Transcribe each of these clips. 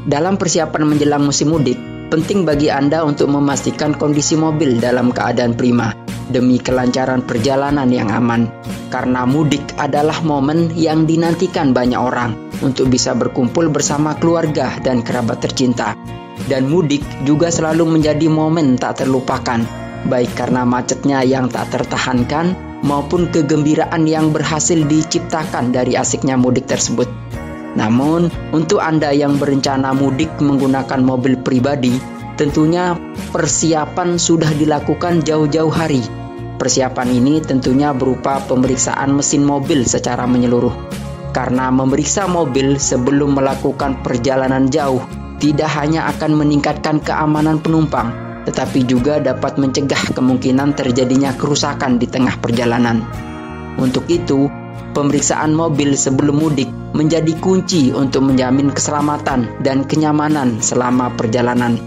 Dalam persiapan menjelang musim mudik, penting bagi Anda untuk memastikan kondisi mobil dalam keadaan prima demi kelancaran perjalanan yang aman. Karena mudik adalah momen yang dinantikan banyak orang untuk bisa berkumpul bersama keluarga dan kerabat tercinta. Dan mudik juga selalu menjadi momen tak terlupakan, baik karena macetnya yang tak tertahankan maupun kegembiraan yang berhasil diciptakan dari asiknya mudik tersebut. Namun, untuk Anda yang berencana mudik menggunakan mobil pribadi, tentunya persiapan sudah dilakukan jauh-jauh hari. Persiapan ini tentunya berupa pemeriksaan mesin mobil secara menyeluruh. Karena memeriksa mobil sebelum melakukan perjalanan jauh tidak hanya akan meningkatkan keamanan penumpang, tetapi juga dapat mencegah kemungkinan terjadinya kerusakan di tengah perjalanan. Untuk itu, pemeriksaan mobil sebelum mudik menjadi kunci untuk menjamin keselamatan dan kenyamanan selama perjalanan.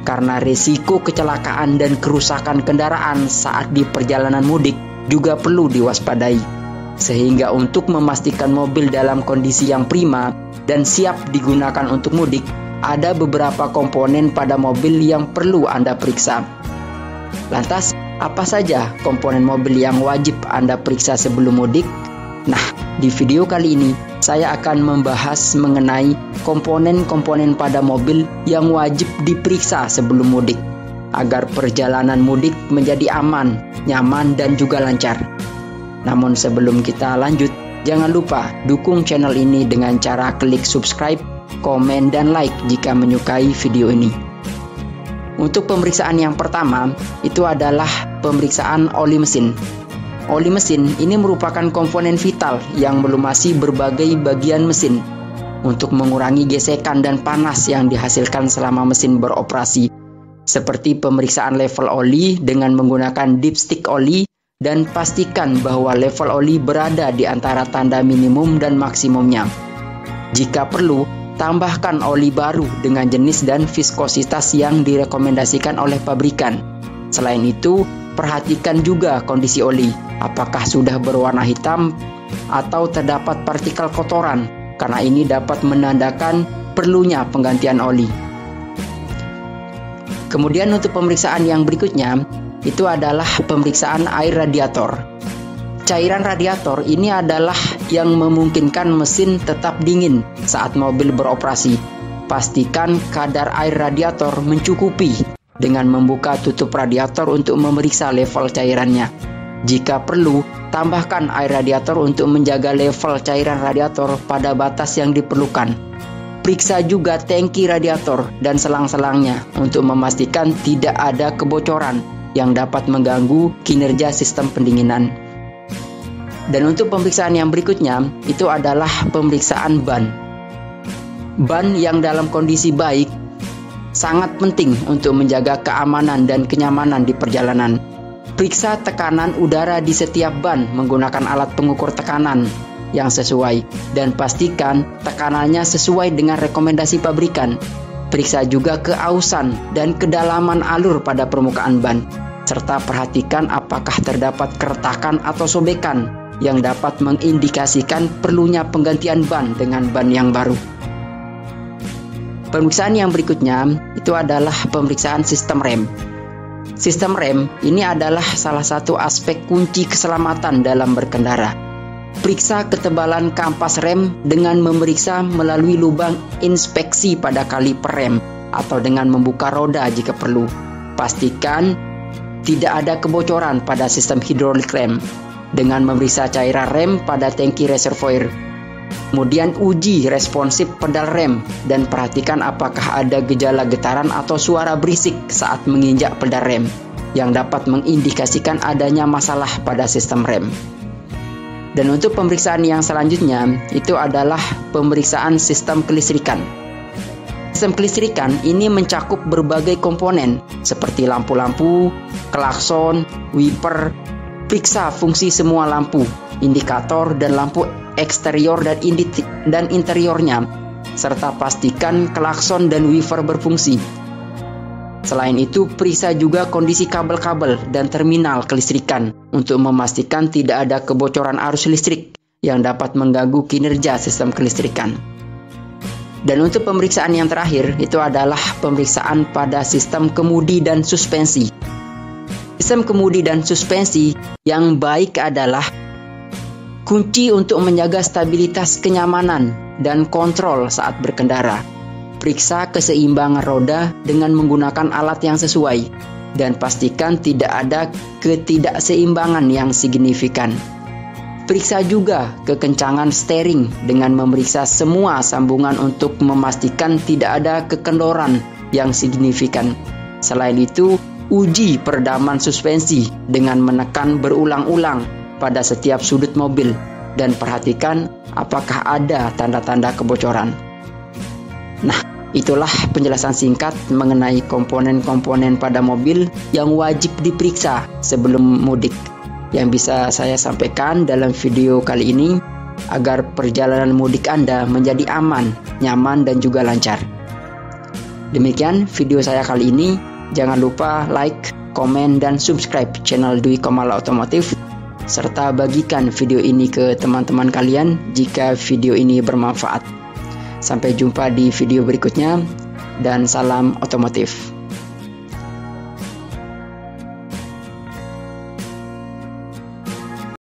Karena risiko kecelakaan dan kerusakan kendaraan saat di perjalanan mudik juga perlu diwaspadai. Sehingga untuk memastikan mobil dalam kondisi yang prima dan siap digunakan untuk mudik, ada beberapa komponen pada mobil yang perlu Anda periksa. Lantas, apa saja komponen mobil yang wajib Anda periksa sebelum mudik? Nah, di video kali ini saya akan membahas mengenai komponen-komponen pada mobil yang wajib diperiksa sebelum mudik, agar perjalanan mudik menjadi aman, nyaman, dan juga lancar. Namun sebelum kita lanjut, jangan lupa dukung channel ini dengan cara klik subscribe, komen, dan like jika menyukai video ini. Untuk pemeriksaan yang pertama, itu adalah pemeriksaan oli mesin. Oli mesin ini merupakan komponen vital yang melumasi berbagai bagian mesin untuk mengurangi gesekan dan panas yang dihasilkan selama mesin beroperasi, seperti pemeriksaan level oli dengan menggunakan dipstick oli dan pastikan bahwa level oli berada di antara tanda minimum dan maksimumnya. Jika perlu, tambahkan oli baru dengan jenis dan viskositas yang direkomendasikan oleh pabrikan. Selain itu, perhatikan juga kondisi oli, apakah sudah berwarna hitam atau terdapat partikel kotoran, karena ini dapat menandakan perlunya penggantian oli. Kemudian untuk pemeriksaan yang berikutnya, itu adalah pemeriksaan air radiator. Cairan radiator ini adalah yang memungkinkan mesin tetap dingin saat mobil beroperasi. Pastikan kadar air radiator mencukupi dengan membuka tutup radiator untuk memeriksa level cairannya. Jika perlu, tambahkan air radiator untuk menjaga level cairan radiator pada batas yang diperlukan. Periksa juga tangki radiator dan selang-selangnya untuk memastikan tidak ada kebocoran yang dapat mengganggu kinerja sistem pendinginan. Dan untuk pemeriksaan yang berikutnya, itu adalah pemeriksaan ban. Ban yang dalam kondisi baik sangat penting untuk menjaga keamanan dan kenyamanan di perjalanan. Periksa tekanan udara di setiap ban menggunakan alat pengukur tekanan yang sesuai dan pastikan tekanannya sesuai dengan rekomendasi pabrikan. Periksa juga keausan dan kedalaman alur pada permukaan ban, serta perhatikan apakah terdapat keretakan atau sobekan yang dapat mengindikasikan perlunya penggantian ban dengan ban yang baru. Pemeriksaan yang berikutnya itu adalah pemeriksaan sistem rem. Sistem rem ini adalah salah satu aspek kunci keselamatan dalam berkendara. Periksa ketebalan kampas rem dengan memeriksa melalui lubang inspeksi pada kaliper rem atau dengan membuka roda jika perlu. Pastikan tidak ada kebocoran pada sistem hidrolik rem dengan memeriksa cairan rem pada tangki reservoir. Kemudian uji responsif pedal rem dan perhatikan apakah ada gejala getaran atau suara berisik saat menginjak pedal rem yang dapat mengindikasikan adanya masalah pada sistem rem. Dan untuk pemeriksaan yang selanjutnya itu adalah pemeriksaan sistem kelistrikan. Sistem kelistrikan ini mencakup berbagai komponen seperti lampu-lampu, klakson, wiper. Periksa fungsi semua lampu, indikator, dan lampu eksterior dan interiornya, serta pastikan klakson dan wiper berfungsi. Selain itu, periksa juga kondisi kabel-kabel dan terminal kelistrikan untuk memastikan tidak ada kebocoran arus listrik yang dapat mengganggu kinerja sistem kelistrikan. Dan untuk pemeriksaan yang terakhir itu adalah pemeriksaan pada sistem kemudi dan suspensi. Sistem kemudi dan suspensi yang baik adalah kunci untuk menjaga stabilitas kenyamanan dan kontrol saat berkendara. Periksa keseimbangan roda dengan menggunakan alat yang sesuai dan pastikan tidak ada ketidakseimbangan yang signifikan. Periksa juga kekencangan steering dengan memeriksa semua sambungan untuk memastikan tidak ada kekendoran yang signifikan. Selain itu, uji peredaman suspensi dengan menekan berulang-ulang pada setiap sudut mobil dan perhatikan apakah ada tanda-tanda kebocoran. Nah, itulah penjelasan singkat mengenai komponen-komponen pada mobil yang wajib diperiksa sebelum mudik yang bisa saya sampaikan dalam video kali ini agar perjalanan mudik Anda menjadi aman, nyaman, dan juga lancar. Demikian video saya kali ini. Jangan lupa like, komen, dan subscribe channel Dwi Komala Otomotif serta bagikan video ini ke teman-teman kalian jika video ini bermanfaat. Sampai jumpa di video berikutnya dan salam otomotif.